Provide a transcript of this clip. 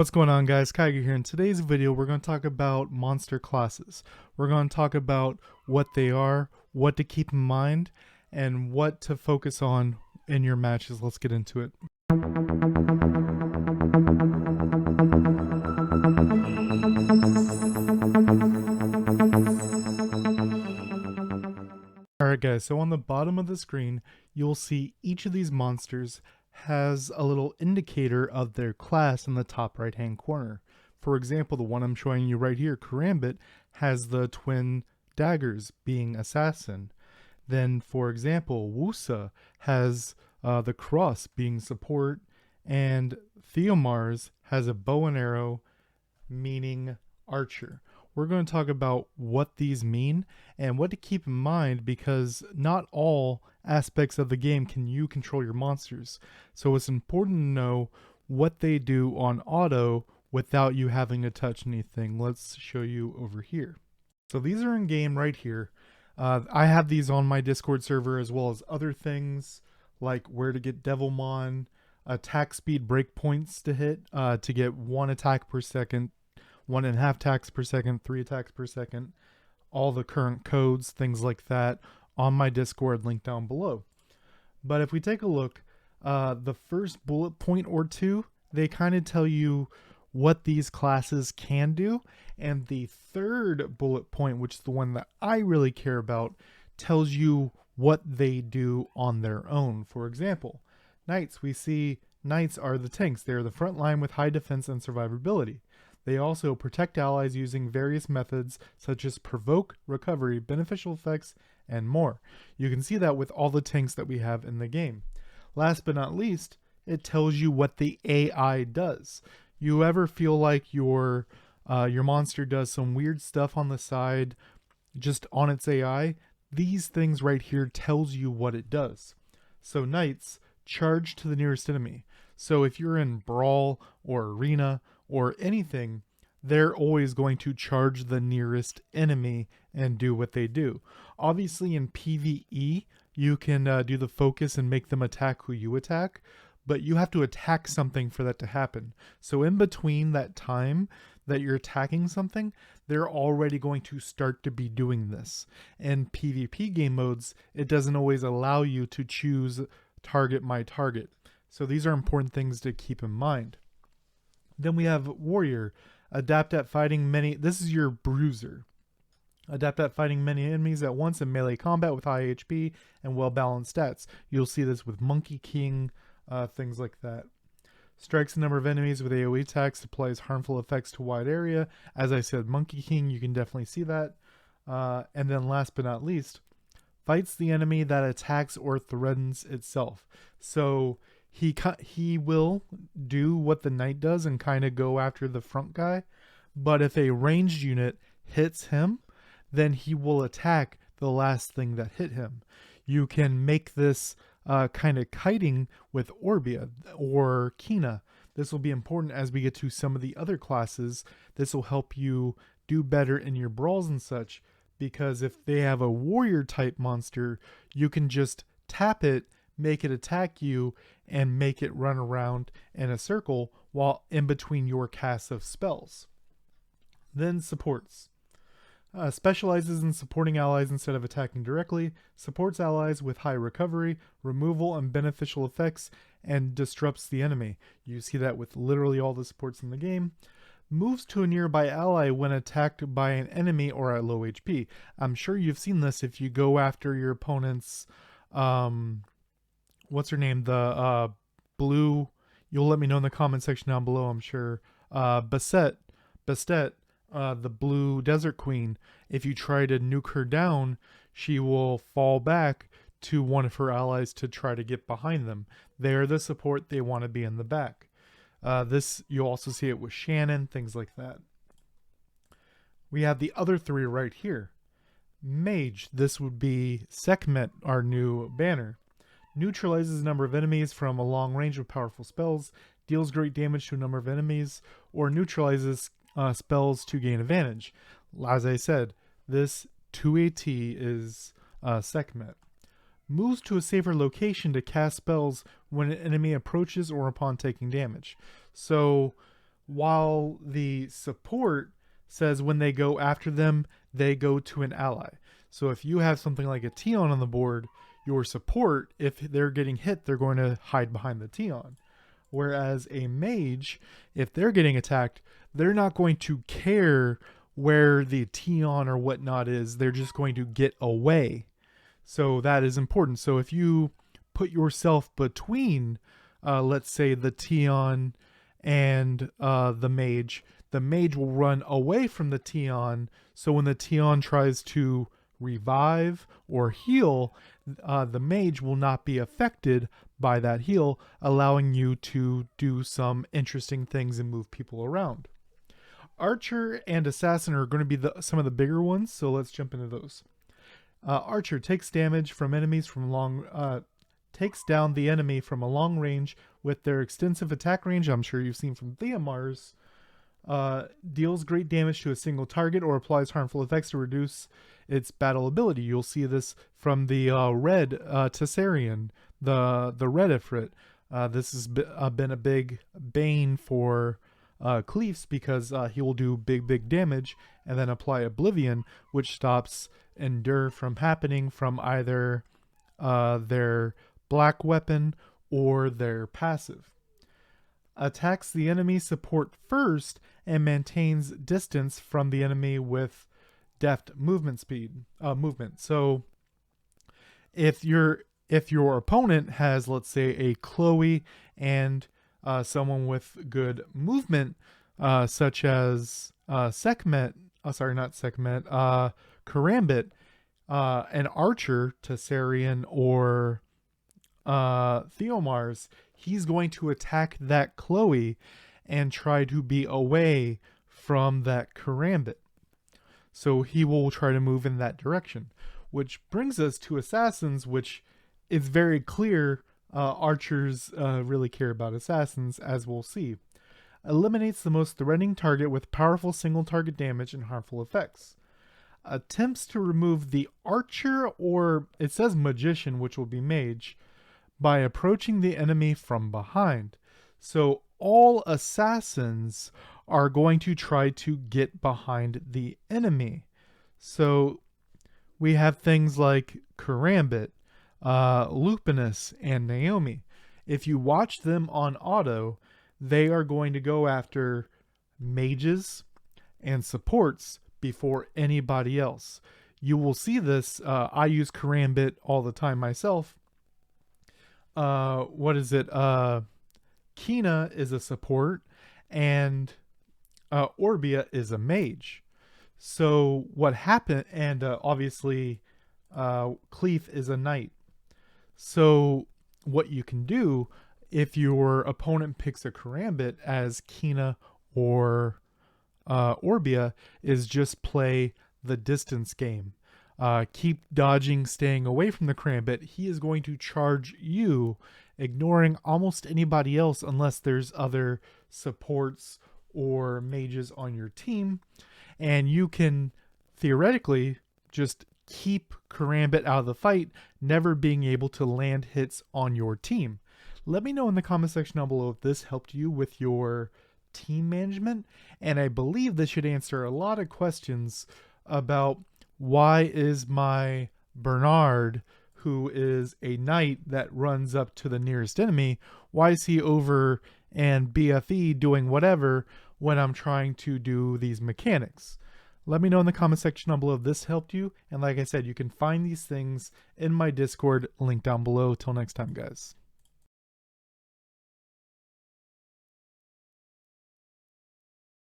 What's going on, guys? Kaiger here. In today's video, we're going to talk about monster classes. We're going to talk about what they are, what to keep in mind, and what to focus on in your matches. Let's get into it. Alright guys, so on the bottom of the screen, you'll see each of these monsters has a little indicator of their class in the top right hand corner. For example, the one I'm showing you right here, Karambit, has the twin daggers being assassin. Then for example, Wusa has the cross being support, and Theomars has a bow and arrow meaning archer. We're going to talk about what these mean and what to keep in mind, because not all aspects of the game can you control your monsters. So it's important to know what they do on auto without you having to touch anything. Let's show you over here. So these are in game right here. I have these on my Discord server, as well as other things like where to get Devilmon, attack speed breakpoints to hit to get 1 attack per second, 1.5 attacks per second, 3 attacks per second, all the current codes, things like that, on my Discord link down below. But if we take a look, the first bullet point or two, they kind of tell you what these classes can do, and the third bullet point, which is the one that I really care about, tells you what they do on their own. For example, Knights, we see Knights are the tanks. They're the front line with high defense and survivability. They also protect allies using various methods such as provoke, recovery, beneficial effects, and more. You can see that with all the tanks that we have in the game. Last but not least, it tells you what the AI does. You ever feel like your monster does some weird stuff on the side just on its AI? These things right here tells you what it does. So Knights charge to the nearest enemy. So if you're in Brawl or Arena or anything, they're always going to charge the nearest enemy and do what they do. Obviously in PvE, you can do the focus and make them attack who you attack, but you have to attack something for that to happen. So in between that time that you're attacking something, they're already going to start to be doing this. In PvP game modes, it doesn't always allow you to choose target my target. So these are important things to keep in mind. Then we have Warrior, adapt at fighting many. This is your bruiser. Adapt at fighting many enemies at once in melee combat with high HP and well-balanced stats. You'll see this with Monkey King, things like that. Strikes a number of enemies with AoE attacks, applies harmful effects to a wide area. As I said, Monkey King, you can definitely see that. And then last but not least, fights the enemy that attacks or threatens itself. So he will do what the knight does and kind of go after the front guy, but if a ranged unit hits him, then he will attack the last thing that hit him. You can make this kind of kiting with Orbia or Kina. This will be important as we get to some of the other classes. This will help you do better in your brawls and such, because if they have a warrior type monster, you can just tap it, make it attack you, and make it run around in a circle while in between your casts of spells. Then supports. Specializes in supporting allies instead of attacking directly, supports allies with high recovery, removal, and beneficial effects, and disrupts the enemy. You see that with literally all the supports in the game. Moves to a nearby ally when attacked by an enemy or at low HP. I'm sure you've seen this if you go after your opponent's what's her name? The blue. You'll let me know in the comment section down below, I'm sure. Bastet, the blue desert queen. If you try to nuke her down, she will fall back to one of her allies to try to get behind them. They're the support, they want to be in the back. This, you'll also see it with Shannon, things like that. We have the other three right here. Mage, this would be Sekhmet, our new banner. Neutralizes a number of enemies from a long range of powerful spells, deals great damage to a number of enemies, or neutralizes spells to gain advantage. As I said, this 2AT is Sekhmet. Moves to a safer location to cast spells when an enemy approaches or upon taking damage. So while the support says when they go after them, they go to an ally. So if you have something like a Tion on the board, your support, if they're getting hit, they're going to hide behind the Tion. Whereas a mage, if they're getting attacked, they're not going to care where the Tion or whatnot is. They're just going to get away. So that is important. So if you put yourself between, let's say, the Tion and the mage will run away from the Tion. So when the Tion tries to revive or heal, the mage will not be affected by that heal, allowing you to do some interesting things and move people around. Archer and Assassin are going to be some of the bigger ones, so let's jump into those. Archer takes damage from enemies from takes down the enemy from a long range with their extensive attack range. I'm sure you've seen from Theomars. Deals great damage to a single target or applies harmful effects to reduce its battle ability. You'll see this from the red Tessarian, the red Ifrit. This has been a big bane for Cleefs because he will do big damage and then apply Oblivion, which stops Endure from happening from either their black weapon or their passive. Attacks the enemy support first and maintains distance from the enemy with deft movement. So if your opponent has, let's say, a Chloe and someone with good movement, such as Sekhmet, Karambit, an Archer, Tessarian, or Theomars, he's going to attack that Chloe and try to be away from that Karambit. So he will try to move in that direction. Which brings us to Assassins, which is very clear archers really care about Assassins, as we'll see. Eliminates the most threatening target with powerful single target damage and harmful effects. Attempts to remove the archer, or it says magician, which will be mage, by approaching the enemy from behind. So all assassins are going to try to get behind the enemy. So we have things like Karambit, Lupinus, and Naomi. If you watch them on auto, they are going to go after mages and supports before anybody else. You will see this. I use Karambit all the time myself. Kina is a support, and Orbia is a mage. So what happened, and obviously Cleef is a knight. So what you can do, if your opponent picks a Karambit as Kina or Orbia, is just play the distance game. Keep dodging, staying away from the Karambit. He is going to charge you, ignoring almost anybody else unless there's other supports or mages on your team. And you can theoretically just keep Karambit out of the fight, never being able to land hits on your team. Let me know in the comment section down below if this helped you with your team management. And I believe this should answer a lot of questions about why is my Bernard, who is a knight that runs up to the nearest enemy, why is he over and BFE doing whatever when I'm trying to do these mechanics? Let me know in the comment section down below if this helped you. And like I said, you can find these things in my Discord, link down below. Till next time, guys.